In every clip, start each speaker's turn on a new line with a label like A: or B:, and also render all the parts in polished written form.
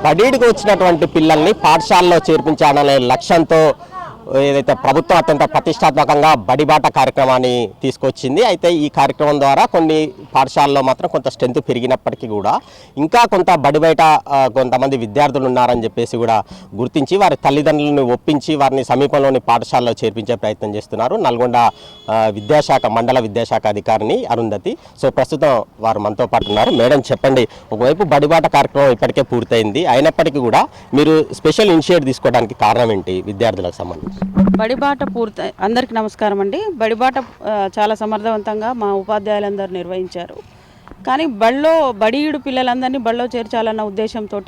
A: బడికి వచ్చినటువంటి పిల్లల్ని పాఠశాలలో చేర్పించాలనే లక్ష్యంతో ఏదైతే ప్రభుత్వం అత్యంత ప్రతిష్టాత్మకంగా బడిబాట కార్యక్రమాన్ని తీసుకొచ్చింది. అయితే ఈ కార్యక్రమం ద్వారా కొన్ని పాఠశాలలో మాత్రం కొంత స్ట్రెంత్ పెరిగినప్పటికీ కూడా ఇంకా కొంత బడి బయట కొంతమంది విద్యార్థులు ఉన్నారని చెప్పేసి కూడా గుర్తించి వారి తల్లిదండ్రులను ఒప్పించి వారిని సమీపంలోని పాఠశాలలో చేర్పించే ప్రయత్నం చేస్తున్నారు నల్గొండ విద్యాశాఖ మండల విద్యాశాఖ అధికారిని అరుంధతి. సో ప్రస్తుతం వారు మనతో పాటు ఉన్నారు. మేడం చెప్పండి, ఒకవైపు బడిబాట కార్యక్రమం ఇప్పటికే పూర్తయింది, అయినప్పటికీ కూడా మీరు స్పెషల్ ఇనిషియేటివ్ తీసుకోవడానికి కారణం ఏంటి విద్యార్థులకు సంబంధించి?
B: బడిబాట అందరికీ నమస్కారం అండి. బడిబాట చాలా సమర్థవంతంగా మా ఉపాధ్యాయులందరూ నిర్వహించారు. కానీ బడియుడు పిల్లలందరినీ బడిలో చేర్చాలన్న ఉద్దేశంతో,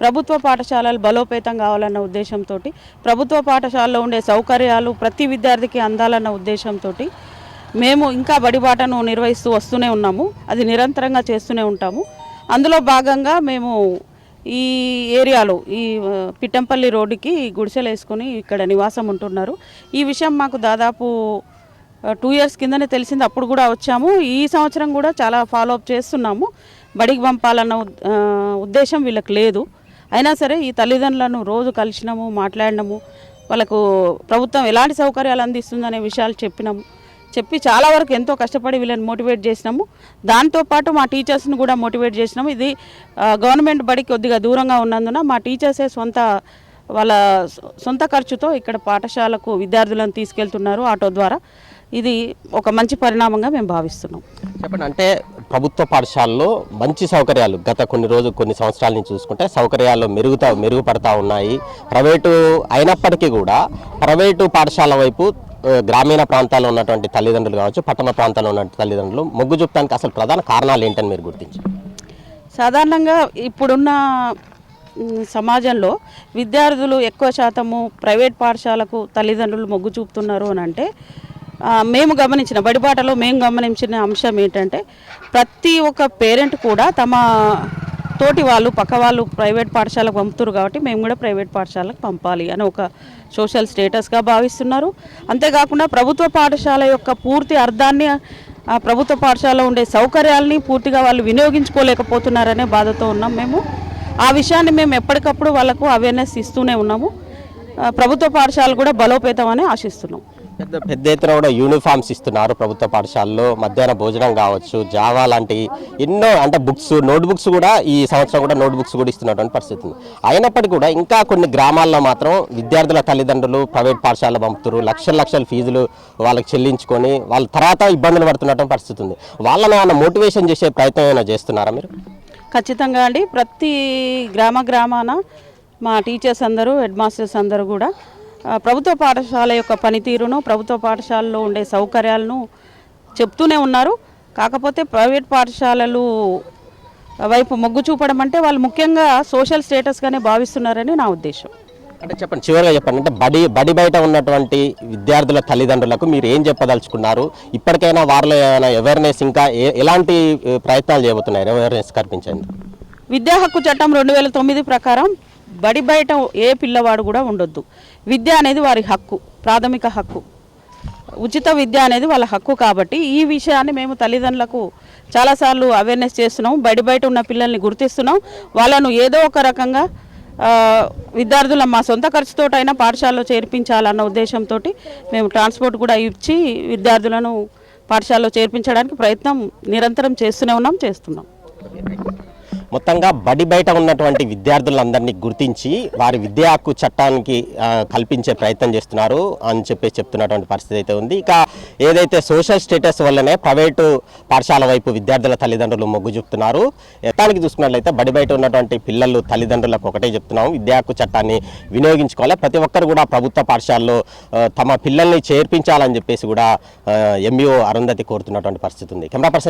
B: ప్రభుత్వ పాఠశాలలు బలోపేతం కావాలన్న ఉద్దేశంతో, ప్రభుత్వ పాఠశాలలో ఉండే సౌకర్యాలు ప్రతి విద్యార్థికి అందాలన్న ఉద్దేశంతో మేము ఇంకా బడిబాటను నిర్వహిస్తూ వస్తూనే ఉన్నాము. అది నిరంతరంగా చేస్తూనే ఉంటాము. అందులో భాగంగా మేము ఈ ఏరియాలో ఈ పిట్టంపల్లి రోడ్డుకి గుడిసెలు వేసుకొని ఇక్కడ నివాసం ఉంటున్నారు. ఈ విషయం మాకు దాదాపు 2 years కిందనే తెలిసింది. అప్పుడు కూడా వచ్చాము. ఈ సంవత్సరం కూడా చాలా ఫాలోఅప్ చేస్తున్నాము. బడికి పంపాలన్న ఉద్దేశం వీళ్ళకి లేదు. అయినా సరే ఈ తల్లిదండ్రులను రోజు కలిసినాము, మాట్లాడినాము. వాళ్ళకు ప్రభుత్వం ఎలాంటి సౌకర్యాలు అందిస్తుందనే విషయాలు చెప్పి చాలా వరకు ఎంతో కష్టపడి వీళ్ళని మోటివేట్ చేసినాము. దాంతోపాటు మా టీచర్స్ని కూడా మోటివేట్ చేసినాము. ఇది గవర్నమెంట్ బడికి కొద్దిగా దూరంగా ఉన్నందున మా టీచర్సే వాళ్ళ సొంత ఖర్చుతో ఇక్కడ పాఠశాలకు విద్యార్థులను తీసుకెళ్తున్నారు ఆటో ద్వారా. ఇది ఒక మంచి పరిణామంగా మేము భావిస్తున్నాం.
A: చెప్పండి, అంటే ప్రభుత్వ పాఠశాలలో మంచి సౌకర్యాలు గత కొన్ని సంవత్సరాల నుంచి చూసుకుంటే సౌకర్యాలు మెరుగుపడతా ఉన్నాయి. ప్రైవేటు అయినప్పటికీ కూడా ప్రైవేటు పాఠశాల వైపు గ్రామీణ ప్రాంతాల్లో ఉన్నటువంటి తల్లిదండ్రులు కావచ్చు, పట్టణ ప్రాంతాల్లో ఉన్న తల్లిదండ్రులు మొగ్గు చూపడానికి అసలు ప్రధాన కారణాలు ఏంటని మీరు గుర్తించారు?
B: సాధారణంగా ఇప్పుడున్న సమాజంలో విద్యార్థులు ఎక్కువ శాతము ప్రైవేట్ పాఠశాలకు తల్లిదండ్రులు మొగ్గు చూపుతున్నారు అని అంటే, బడిబాటలో మేము గమనించిన అంశం ఏంటంటే, ప్రతి ఒక్క పేరెంట్ కూడా తమ తోటి వాళ్ళు పక్క వాళ్ళు ప్రైవేట్ పాఠశాలకు పంపుతారు కాబట్టి మేము కూడా ప్రైవేట్ పాఠశాలకు పంపాలి అని ఒక సోషల్ స్టేటస్గా భావిస్తున్నారు. అంతేకాకుండా ప్రభుత్వ పాఠశాల యొక్క పూర్తి అర్థాన్ని, ప్రభుత్వ పాఠశాలలో ఉండే సౌకర్యాలని పూర్తిగా వాళ్ళు వినియోగించుకోలేకపోతున్నారనే బాధతో ఉన్నాం మేము. ఆ విషయాన్ని మేము ఎప్పటికప్పుడు వాళ్ళకు అవేర్నెస్ ఇస్తూనే ఉన్నాము. ప్రభుత్వ పాఠశాలలు కూడా బలోపేతం అని ఆశిస్తున్నాం.
A: పెద్ద ఎత్తున కూడా యూనిఫామ్స్ ఇస్తున్నారు ప్రభుత్వ పాఠశాలలో. మధ్యాహ్న భోజనం కావచ్చు, జావా లాంటి ఎన్నో అంటే నోట్బుక్స్ కూడా ఈ సంవత్సరం కూడా నోట్బుక్స్ కూడా ఇస్తున్నటువంటి పరిస్థితి ఉంది. అయినప్పటికీ కూడా ఇంకా కొన్ని గ్రామాల్లో మాత్రం విద్యార్థుల తల్లిదండ్రులు ప్రైవేట్ పాఠశాల పంపుతారు, లక్షల ఫీజులు వాళ్ళకి చెల్లించుకొని వాళ్ళ తర్వాత ఇబ్బందులు పడుతున్నటువంటి పరిస్థితి ఉంది. వాళ్ళని ఏమైనా మోటివేషన్ చేసే ప్రయత్నం ఏమైనా చేస్తున్నారా మీరు?
B: ఖచ్చితంగా అండి. ప్రతి గ్రామాన మా టీచర్స్ అందరూ, హెడ్ మాస్టర్స్ అందరూ కూడా ప్రభుత్వ పాఠశాల యొక్క పనితీరును, ప్రభుత్వ పాఠశాలలో ఉండే సౌకర్యాలను చెప్తూనే ఉన్నారు. కాకపోతే ప్రైవేట్ పాఠశాలలు వైపు మొగ్గు చూపడం అంటే వాళ్ళు ముఖ్యంగా సోషల్ స్టేటస్గానే భావిస్తున్నారని నా ఉద్దేశం.
A: అంటే చెప్పండి, చివరిగా చెప్పండి, అంటే బడి బయట ఉన్నటువంటి విద్యార్థుల తల్లిదండ్రులకు మీరు ఏం చెప్పదలుచుకున్నారు? ఇప్పటికైనా వారిలో ఏమైనా అవేర్నెస్, ఇంకా ఎలాంటి ప్రయత్నాలు చేయబోతున్నారు అవేర్నెస్ కల్పించేందుకు?
B: విద్యా హక్కు చట్టం 2009 ప్రకారం బడి బయట ఏ పిల్లవాడు కూడా ఉండొద్దు. విద్య అనేది వారి హక్కు, ప్రాథమిక హక్కు. ఉచిత విద్య అనేది వాళ్ళ హక్కు. కాబట్టి ఈ విషయాన్ని మేము తల్లిదండ్రులకు చాలాసార్లు అవేర్నెస్ చేస్తున్నాం. బయట ఉన్న పిల్లల్ని గుర్తిస్తున్నాం. వాళ్ళను ఏదో ఒక రకంగా విద్యార్థుల మా సొంత ఖర్చుతోటైనా పాఠశాలలో చేర్పించాలన్న ఉద్దేశంతో మేము ట్రాన్స్పోర్ట్ కూడా ఇచ్చి విద్యార్థులను పాఠశాలలో చేర్పించడానికి ప్రయత్నం నిరంతరం చేస్తున్నాం.
A: మొత్తంగా బడి బయట ఉన్నటువంటి విద్యార్థులందరినీ గుర్తించి వారి విద్యా హక్కు చట్టానికి కల్పించే ప్రయత్నం చేస్తున్నారు అని చెప్తున్నటువంటి పరిస్థితి అయితే ఉంది. ఇక ఏదైతే సోషల్ స్టేటస్ వల్లనే ప్రైవేటు పాఠశాల వైపు విద్యార్థుల తల్లిదండ్రులు మొగ్గు చూపుతున్నారు. ఎత్తానికి చూసుకున్నట్లయితే బడి బయట ఉన్నటువంటి పిల్లలు తల్లిదండ్రులకు ఒకటే చెప్తున్నాము, విద్యా హక్కు చట్టాన్ని వినియోగించుకోవాలి. ప్రతి ఒక్కరు కూడా ప్రభుత్వ పాఠశాలలో తమ పిల్లల్ని చేర్పించాలని చెప్పేసి కూడా ఎంఈఓ అరుంధతి కోరుతున్నటువంటి పరిస్థితి ఉంది. Camera person